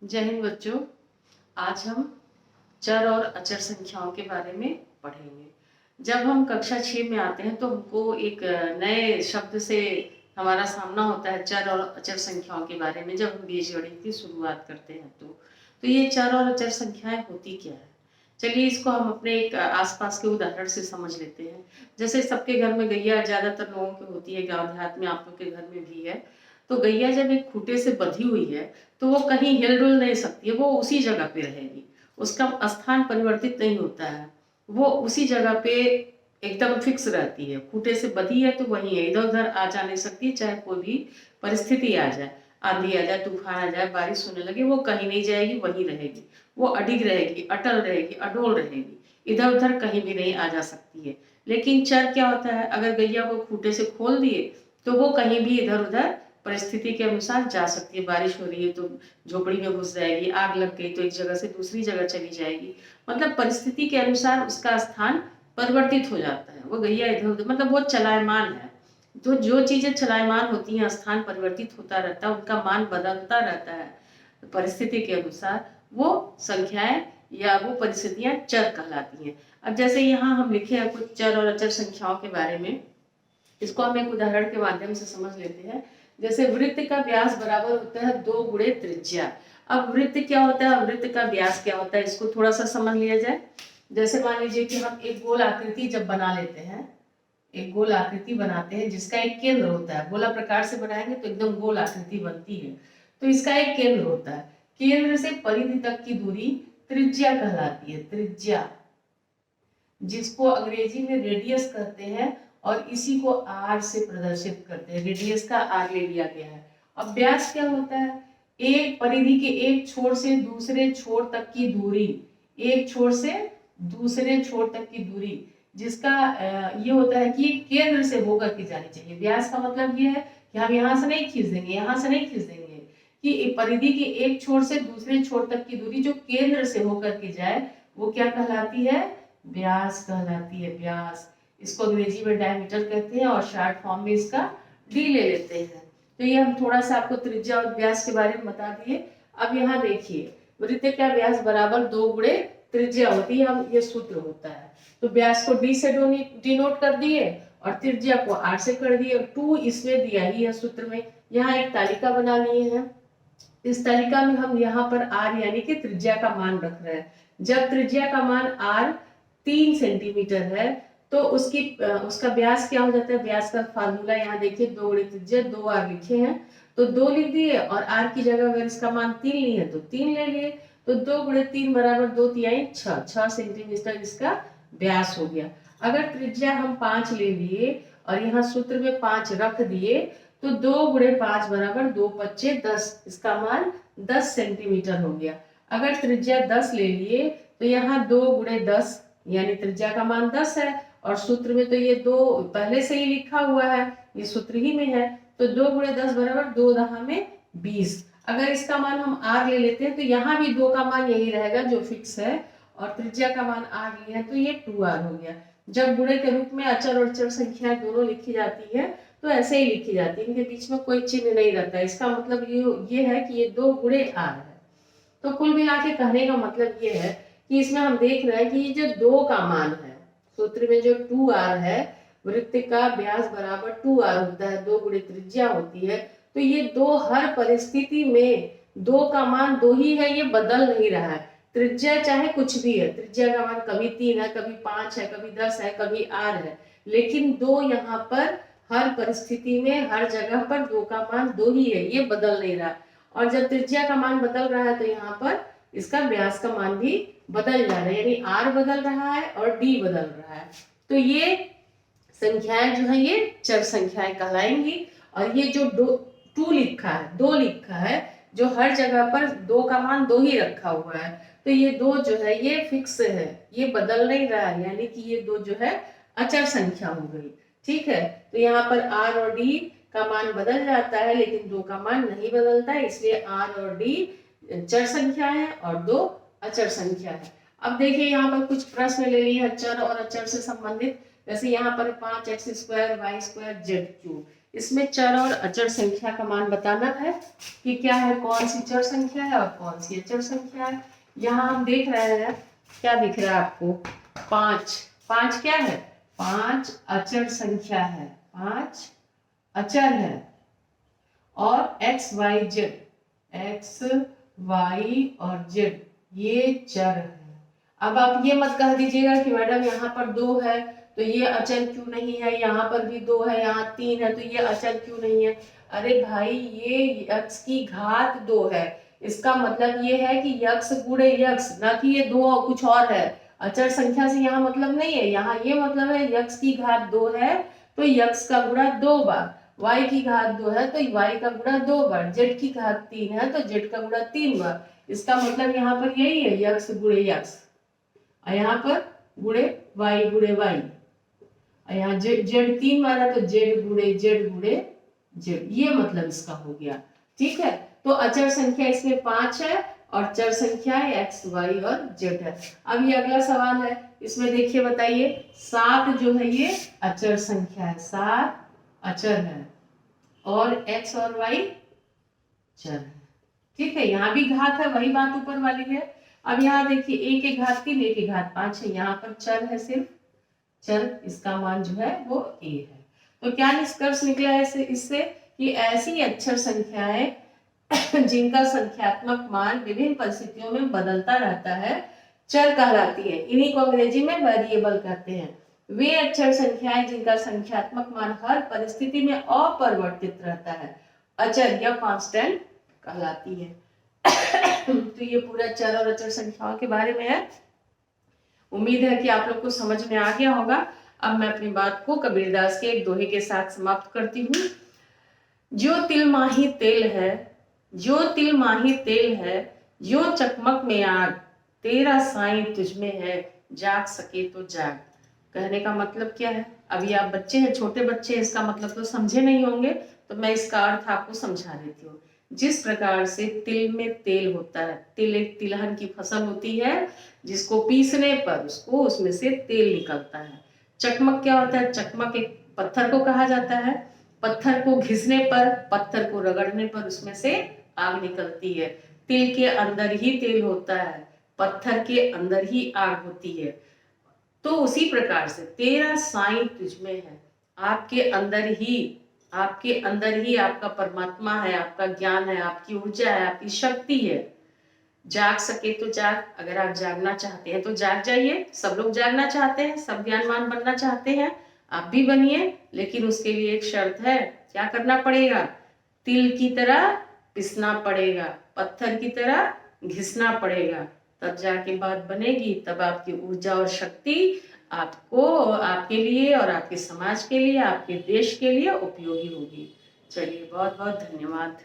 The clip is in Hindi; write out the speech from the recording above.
जय हिंद बच्चों। आज हम चर और अचर संख्याओं के बारे में पढ़ेंगे। जब हम कक्षा 6 में आते हैं तो हमको एक नए शब्द से हमारा सामना होता है, चर और अचर संख्याओं के बारे में। जब हम बीजगणित की शुरुआत करते हैं तो ये चर और अचर संख्याएं होती क्या है। चलिए इसको हम अपने एक आसपास के उदाहरण से समझ लेते हैं। जैसे सबके घर में गैया ज़्यादातर लोगों की होती है, गाँव देहात में आप लोग के घर में भी है। तो गैया जब एक खूंटे से बंधी हुई है तो वो कहीं हिल डुल नहीं सकती है, वो उसी जगह पे रहेगी। उसका स्थान परिवर्तित नहीं होता है, वो उसी जगह पे एकदम फिक्स रहती है। खूंटे से बंधी है तो वही है, इधर उधर आ जा नहीं सकती। चाहे कोई भी परिस्थिति आ जाए, आंधी आ जाए, तूफान आ जाए, बारिश होने लगे, वो कहीं नहीं जाएगी, वही रहेगी। वो अडिग रहेगी, अटल रहेगी, अडोल रहेगी, इधर उधर कहीं भी नहीं आ जा सकती है। लेकिन चर क्या होता है, अगर गैया को खूंटे से खोल दिए तो वो कहीं भी इधर उधर परिस्थिति के अनुसार जा सकती है। बारिश हो रही है तो झोपड़ी में घुस जाएगी, आग लग गई तो एक जगह से दूसरी जगह चली जाएगी। मतलब परिस्थिति के अनुसार उसका स्थान परिवर्तित हो जाता है। वो गैया इधर उधर, मतलब वो चलायमान है। तो जो चीजें चलायमान होती हैं, स्थान परिवर्तित होता रहता है, उनका मान बदलता रहता है परिस्थिति के अनुसार, वो संख्याएं या वो परिस्थितियां चर कहलाती हैं। अब जैसे यहाँ हम लिखे हैं कुछ चर और अचर संख्याओं के बारे में, इसको हम एक उदाहरण के माध्यम से समझ लेते हैं। जैसे वृत्त का व्यास बराबर होता है 2 गुणे त्रिज्या। अब वृत्त क्या होता है, वृत्त का व्यास क्या होता है, इसको थोड़ा सा समझ लिया जाए। जैसे मान लीजिए कि हम एक गोल आकृति जब बना लेते हैं, एक गोल आकृति बनाते हैं जिसका एक केंद्र होता है। गोला प्रकार से बनाएंगे तो एकदम गोल आकृति बनती है। तो इसका एक केंद्र होता है, केंद्र से परिधि तक की दूरी त्रिज्या कहलाती है। त्रिज्या, जिसको अंग्रेजी में रेडियस कहते हैं, और इसी को आर से प्रदर्शित करते हैं। रेडियस का आर ले लिया गया है। अब व्यास क्या होता है, एक परिधि के एक छोर से दूसरे छोर तक की दूरी, एक छोर से दूसरे छोर तक की दूरी, जिसका ये होता है कि केंद्र से होकर के जानी चाहिए। व्यास का मतलब ये है कि हम यहाँ से नहीं खींच देंगे, यहाँ से नहीं खींच देंगे, कि परिधि के एक छोर से दूसरे छोर तक की दूरी जो केंद्र से होकर के जाए वो क्या कहलाती है, व्यास कहलाती है। व्यास, इसको अंग्रेजी में डायमीटर कहते हैं और शॉर्ट फॉर्म में इसका डी ले लेते हैं। तो ये हम थोड़ा सा आपको त्रिज्या और व्यास के बारे में बता दिए। अब यहाँ देखिए, वृत्त का व्यास बराबर 2 गुणे त्रिज्या होती है। हम ये सूत्र होता है, तो व्यास को डी से डिनोट कर दिए और त्रिज्या को आर से कर दिए। 2 इसमें दिया ही है सूत्र में। यहाँ एक तालिका बना लिए हैं, इस तालिका में हम यहाँ पर आर यानी कि त्रिज्या का मान रख रहे हैं। जब त्रिज्या का मान आर 3 सेंटीमीटर है तो उसका व्यास क्या हो जाता है। व्यास का फार्मूला यहाँ देखिए, 2 गुणे त्रिज्या, 2 आर लिखे हैं तो 2 लिख दिए, और आर की जगह अगर इसका मान 3 नहीं है तो 3 ले लिए। तो 2 गुणे 3 बराबर 2 तिहाई 6 सेंटीमीटर इसका व्यास हो गया। अगर त्रिज्या हम 5 ले लिए और यहाँ सूत्र में 5 रख दिए तो 2 गुणे 5 बराबर 2 पच्चे 10, इसका मान 10 सेंटीमीटर हो गया। अगर त्रिज्या 10 ले लिए तो यहाँ 2 गुणे 10 यानी त्रिज्या का मान 10 है, और सूत्र में तो ये 2 पहले से ही लिखा हुआ है, ये सूत्र ही में है। तो 2 गुणे 10 बराबर 2 दहा में 20। अगर इसका मान हम आर ले लेते हैं तो यहाँ भी 2 का मान यही रहेगा जो फिक्स है, और त्रिज्या का मान आर लिया है तो ये 2r हो गया। जब गुणे के रूप में अचर और चर संख्याएं दोनों लिखी जाती है तो ऐसे ही लिखी जाती है, इनके बीच में कोई चिन्ह नहीं रहता है। इसका मतलब ये है कि ये 2 गुणे आर है। तो कुल मिला के कहने का मतलब ये है कि इसमें हम देख रहे हैं कि ये जो 2 का मान है, सूत्र में जो 2r है, वृत्त का व्यास बराबर 2r होता है, 2 गुणे त्रिज्या होती है। तो ये 2 हर परिस्थिति में 2 का मान 2 ही है, ये बदल नहीं रहा है। त्रिज्या चाहे कुछ भी है, त्रिज्या का मान कभी 3 है, कभी 5 है, कभी 10 है, कभी r है, लेकिन 2 यहाँ पर हर परिस्थिति में हर जगह पर 2 का मान 2 ही है, ये बदल नहीं रहा। और जब त्रिज्या का मान बदल रहा है तो यहाँ पर इसका व्यास का मान भी बदल जा रहा है, यानी r बदल रहा है और d बदल रहा है। तो ये संख्याएं जो है ये चर संख्याएं कहलाएंगी। और ये जो 2 लिखा है, 2 लिखा है, जो हर जगह पर 2 का मान 2 ही रखा हुआ है, तो ये 2 जो है ये फिक्स है, ये बदल नहीं रहा है, यानी कि ये 2 जो है अचर संख्या हो गई। ठीक है, तो यहाँ पर r और d का मान बदल जाता है लेकिन 2 का मान नहीं बदलता है, इसलिए r और d चर संख्या है और 2 अचर संख्या है। अब देखिए यहाँ पर कुछ प्रश्न ले लिए हैं चर और अचर से संबंधित। जैसे यहाँ पर 5x² y² z³ इसमें चर और अचर संख्या का मान बताना है कि क्या है, कौन सी चर संख्या है और कौन सी अचर संख्या है। यहाँ हम देख रहे हैं, क्या दिख रहा है आपको, 5। 5 क्या है, 5 अचर संख्या है, 5 अचर है। और x y z, x y और z ये चर है। अब आप ये मत कह दीजिएगा कि मैडम यहाँ पर 2 है तो ये अचर क्यों नहीं है, यहाँ पर भी 2 है, यहाँ 3 है तो ये अचर क्यों नहीं है। अरे भाई, ये x की घात 2 है, इसका मतलब ये है कि यक्स गुणे यक्स, ना कि ये 2 और कुछ और है। अचर संख्या से यहाँ मतलब नहीं है, यहाँ ये मतलब है यक्स की घात 2 है तो यक्स का गुणा 2 बार, y की घात 2 है तो y का गुणा 2 बार, z की घात 3 है तो z का गुणा 3 बार। इसका मतलब यहाँ पर यही है, यक्स गुणे यक्स, और यहाँ पर गुणे y गुणे y, और यहाँ z 3 बार है तो z गुणे z, ये मतलब इसका हो गया। ठीक है, तो अचर संख्या इसमें 5 है और चर संख्या है x, y और z है। अब ये अगला सवाल है, इसमें देखिए बताइए, 7 जो है ये अचर संख्या है, 7 अचर है और x और y चर है। ठीक है, यहाँ भी घात है, वही बात ऊपर वाली है। अब यहाँ देखिए, a के घात 3, a के घात 5 है, यहाँ पर चर है, सिर्फ चर, इसका मान जो है वो a है। तो क्या निष्कर्ष निकला है इससे कि ऐसी अक्षर संख्याएं जिनका संख्यात्मक मान विभिन्न परिस्थितियों में बदलता रहता है चर कहलाती है। इन्हीं को अंग्रेजी में वेरिएबल कहते हैं। वे अक्षर संख्याएं जिनका संख्यात्मक मान हर परिस्थिति में अपरिवर्तित रहता है अचर या कांस्टेंट कहलाती है। तो ये पूरा चर और अचर संख्याओं के बारे में है। उम्मीद है कि आप लोग को समझ में आ गया होगा। अब मैं अपनी बात को कबीरदास के एक दोहे के साथ समाप्त करती हूँ। जो तिल माही तेल है, जो तिल माही तेल है, जो चकमक में आग, तेरा साईं तुझ में है, जाग सके तो जाग। कहने का मतलब क्या है, अभी आप बच्चे हैं, छोटे बच्चे, इसका मतलब तो समझे नहीं होंगे, तो मैं इसका अर्थ आपको समझा देती हूँ। जिस प्रकार से तिल में तेल होता है, तिल एक तिलहन की फसल होती है जिसको पीसने पर उसको उसमें से तेल निकलता है। चकमक क्या होता है, चकमक एक पत्थर को कहा जाता है, पत्थर को घिसने पर, पत्थर को रगड़ने पर उसमें से आग निकलती है। तिल के अंदर ही तेल होता है, पत्थर के अंदर ही आग होती है। तो उसी प्रकार से तेरा साईं तुझ में है, आपके अंदर ही आपका परमात्मा है, आपका ज्ञान है, आपकी ऊर्जा है, आपकी शक्ति है। जाग सके तो जाग। अगर आप जागना चाहते हैं तो जाग जाइए। सब लोग जागना चाहते हैं, सब ज्ञानवान बनना चाहते हैं, आप भी बनिए, लेकिन उसके लिए एक शर्त है। क्या करना पड़ेगा, तिल की तरह पिसना पड़ेगा, पत्थर की तरह घिसना पड़ेगा, तब जाके बात बनेगी। तब आपकी ऊर्जा और शक्ति आपको, आपके लिए और आपके समाज के लिए, आपके देश के लिए उपयोगी होगी। चलिए, बहुत बहुत धन्यवाद।